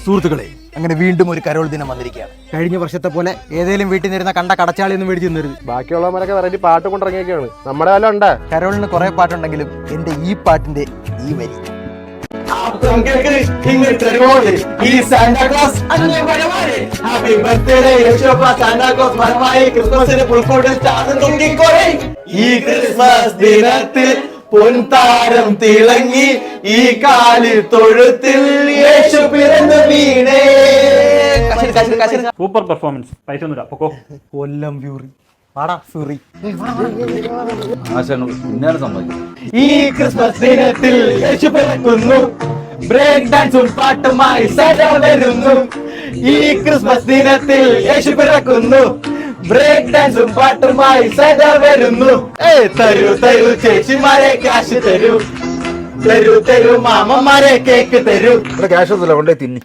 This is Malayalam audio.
സുഹൃത്തുക്കളെ, അങ്ങനെ വീണ്ടും ഒരു കരോൾ ദിനം വന്നിരിക്കുകയാണ്. കഴിഞ്ഞ വർഷത്തെ പോലെ ഏതെങ്കിലും വീട്ടിൽ നിന്നിരുന്ന കണ്ട കടച്ചാളിയൊന്നും മേടിച്ചു തന്നരുത്. ബാക്കിയുള്ളവരൊക്കെ വെറൈറ്റി പാട്ട് കൊണ്ടിറങ്ങിയൊക്കെയാണ്. നമ്മുടെ കാലം ഉണ്ട്. കരോളിന് കുറെ പാട്ടുണ്ടെങ്കിലും എന്റെ ഈ പാട്ടിന്റെ ഈ വരി ഈ ക്രിസ്മസ് ദിനത്തിൽ പൊൻതാരം തിളങ്ങി ഈ കാലി തൊഴുത്തിൽ യേശു പിറന്നു വീണേ. Super performance. പൈസ ഒന്നുമില്ല, പൊക്കോ. കൊല്ലം ഫ്യൂറി പാടാ ഫ്യൂറി. ഈ ക്രിസ്മസ് ദിനത്തിൽ യേശു പിറക്കുന്നു, ബ്രേക്ക് ഡാൻസും പാട്ടുമായി സദാ വരുന്നു. ഈ ക്രിസ്മസ് ദിനത്തിൽ യേശു പിറക്കുന്നു, ബ്രേക്ക് ഡാൻസും പാട്ടുമായി സദാ വരുന്നു. തരൂ തരൂ ചേച്ചിമാരെ കാശ് തരൂ, തരൂ തരൂ മാമന്മാരെ കേക്ക് തരൂ. ഇവിടെ ക്യാഷ് ഒന്നുമില്ല, കൊണ്ടേ തിന്നി.